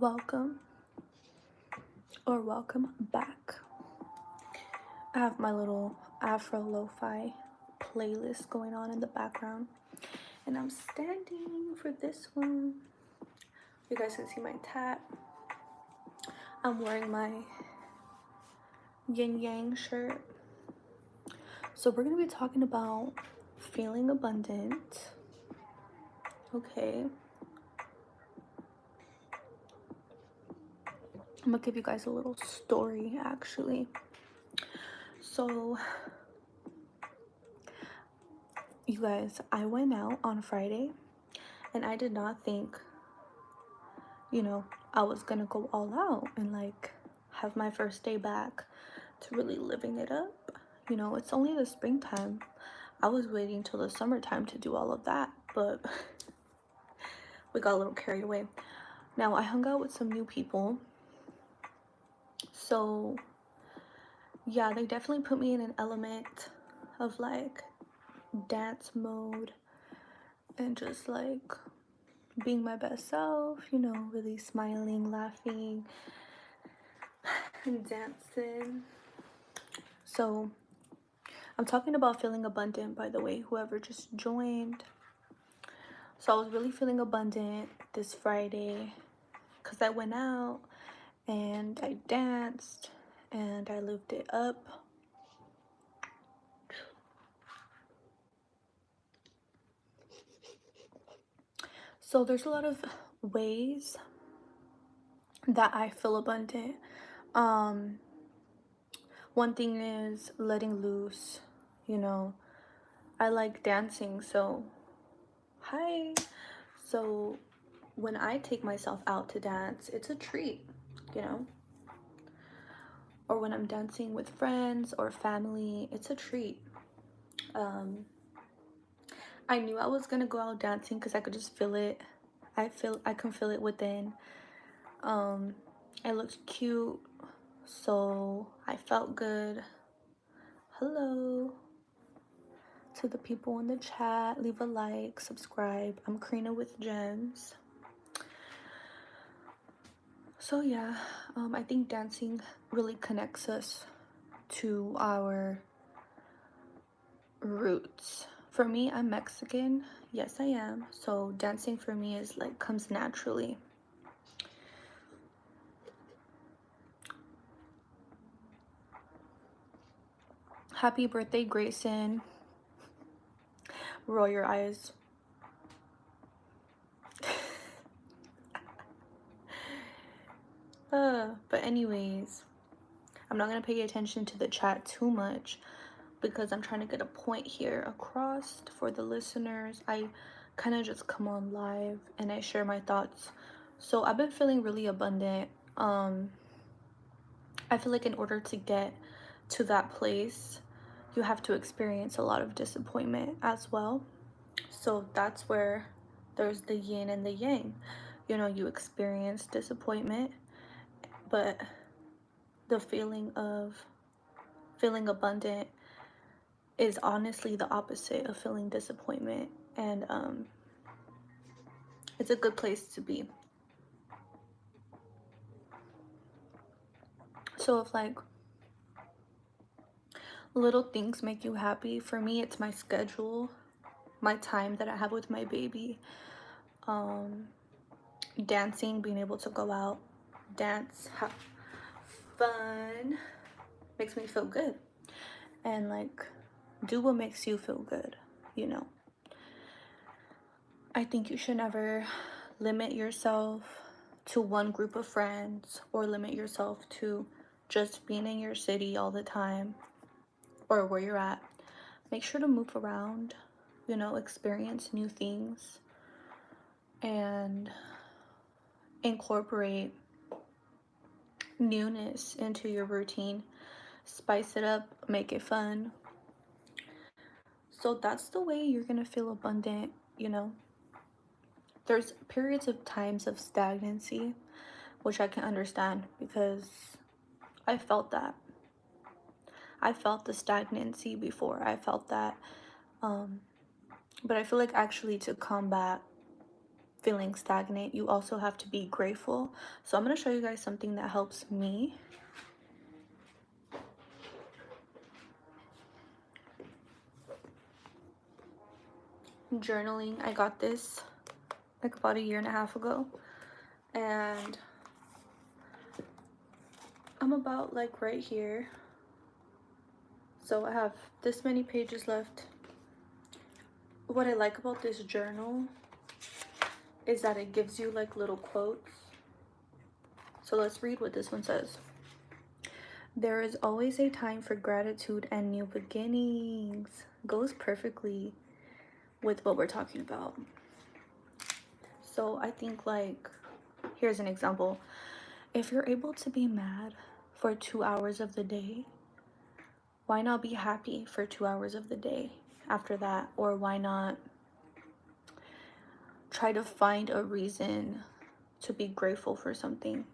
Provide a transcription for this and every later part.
welcome or welcome back. I have my little Afro lo-fi playlist going on in the background, and I'm standing for this one. You guys can see my tat. I'm wearing my yin yang shirt. So we're gonna be talking about feeling abundant. Okay. I'm gonna give you guys a little story actually. So you guys, I went out on Friday and I did not think, I was gonna go all out and like have my first day back to really living it up. It's only the springtime. I was waiting till the summertime to do all of that, but we got a little carried away. Now I hung out with some new people. So yeah, they definitely put me in an element of like dance mode and just like being my best self, really smiling, laughing, and dancing. So I'm talking about feeling abundant, by the way, whoever just joined. So I was really feeling abundant this Friday because I went out and I danced and I lived it up. So there's a lot of ways that I feel abundant. One thing is letting loose, you know. I like dancing, so hi. So when I take myself out to dance, it's a treat, you know. Or when I'm dancing with friends or family, it's a treat. I knew I was gonna go out dancing because I could just feel it. I can feel it within. It looked cute, so I felt good. Hello to the people in the chat. Leave a like, subscribe. I'm Karina with Gems. So yeah, I think dancing really connects us to our roots. For me, I'm Mexican. Yes, I am. So dancing for me is like comes naturally. Happy birthday, Grayson. Roll your eyes. But anyways, I'm not gonna pay attention to the chat too much because I'm trying to get a point here across for the listeners. I kind of just come on live and I share my thoughts. So I've been feeling really abundant. I feel like in order to get to that place, you have to experience a lot of disappointment as well. So that's where there's the yin and the yang. You experience disappointment, but the feeling of feeling abundant is honestly the opposite of feeling disappointment, and it's a good place to be. So if like little things make you happy, for me it's my schedule, my time that I have with my baby, dancing, being able to go out, dance, have fun, makes me feel good, and like do what makes you feel good. I think you should never limit yourself to one group of friends or limit yourself to just being in your city all the time or where you're at. Make sure to move around, experience new things and incorporate newness into your routine. Spice it up, make it fun. So that's the way you're gonna feel abundant. There's periods of times of stagnancy, which I can understand because I felt that. I felt the stagnancy before. I felt that. But I feel like actually to combat feeling stagnant, you also have to be grateful. So I'm going to show you guys something that helps me. Journaling. I got this like about 1.5 years ago, and I'm about like right here. So I have this many pages left. What I like about this journal is that it gives you like little quotes. So let's read what this one says. There is always a time for gratitude and new beginnings. Goes perfectly with what we're talking about. So I think, like, here's an example. If you're able to be mad for 2 hours of the day, why not be happy for 2 hours of the day after that? Or why not try to find a reason to be grateful for something?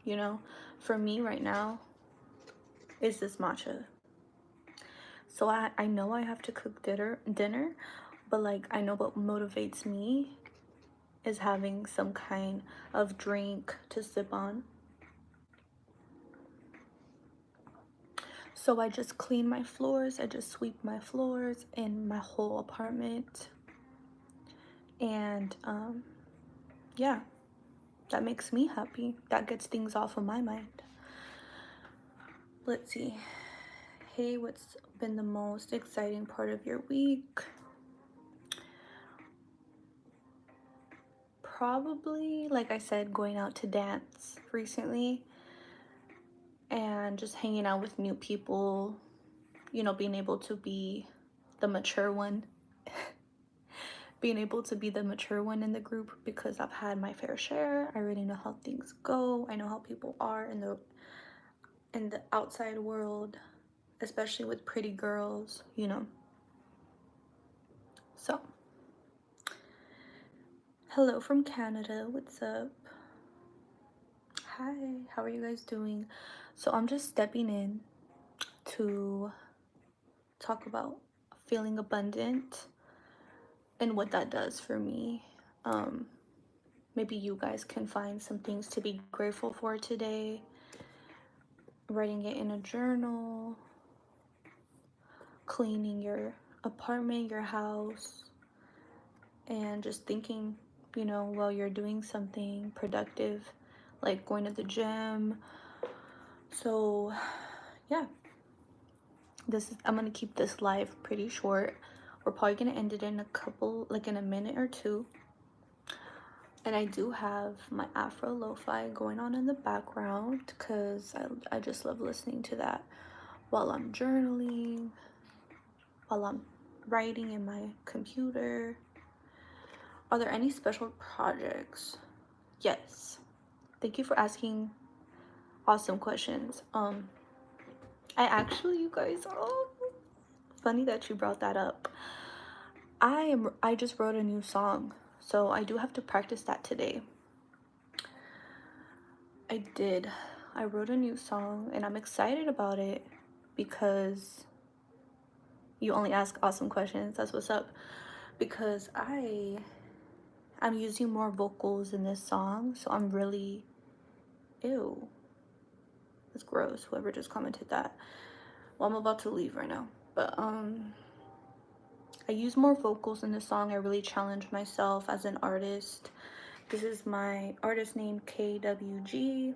You know, for me right now is this matcha. So I know I have to cook dinner, but like I know what motivates me is having some kind of drink to sip on. So I just clean my floors, I just sweep my floors in my whole apartment. And yeah, that makes me happy. That gets things off of my mind. Let's see. Hey, what's been the most exciting part of your week? Probably, like I said, going out to dance recently and just hanging out with new people, you know, being able to be the mature one. Being able to be the mature one in the group, because I've had my fair share. I already know how things go. I know how people are in the outside world, especially with pretty girls, you know. So, hello from Canada. What's up? Hi, how are you guys doing? So I'm just stepping in to talk about feeling abundant and what that does for me. Maybe you guys can find some things to be grateful for today. Writing it in a journal, cleaning your apartment, your house, and just thinking, you know, while you're doing something productive, like going to the gym. So yeah, I'm gonna keep this live pretty short. We're probably gonna end it in in a minute or two. And I do have my Afro lo-fi going on in the background because I just love listening to that while I'm journaling, while I'm writing in my computer. Are there any special projects? Yes. Thank you for asking awesome questions. I actually, you guys, oh, funny that you brought that up. I just wrote a new song, so I do have to practice that today. I wrote a new song and I'm excited about it because you only ask awesome questions. That's what's up. Because I'm using more vocals in this song, so I'm really, ew, that's gross, whoever just commented that. Well, I'm about to leave right now, but I use more vocals in this song. I really challenge myself as an artist. This is my artist name, KWG,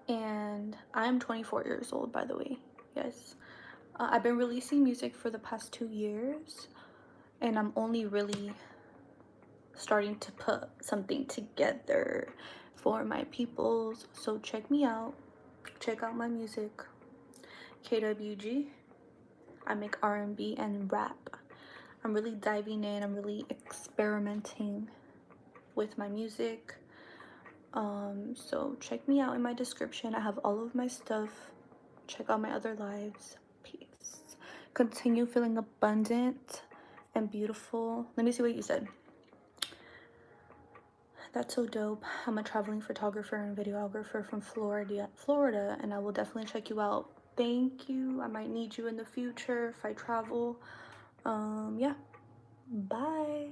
and I'm 24 years old, by the way. Yes, I've been releasing music for the past 2 years, and I'm only really starting to put something together for my peoples. So check me out, check out my music. KWG. I make R&B and rap. I'm really diving in, I'm really experimenting with my music. So check me out in my description. I have all of my stuff. Check out my other lives. Peace. Continue feeling abundant and beautiful. Let me see what you said. That's so dope. I'm a traveling photographer and videographer from Florida, and I will definitely check you out. Thank you. I might need you in the future if I travel. Yeah. Bye.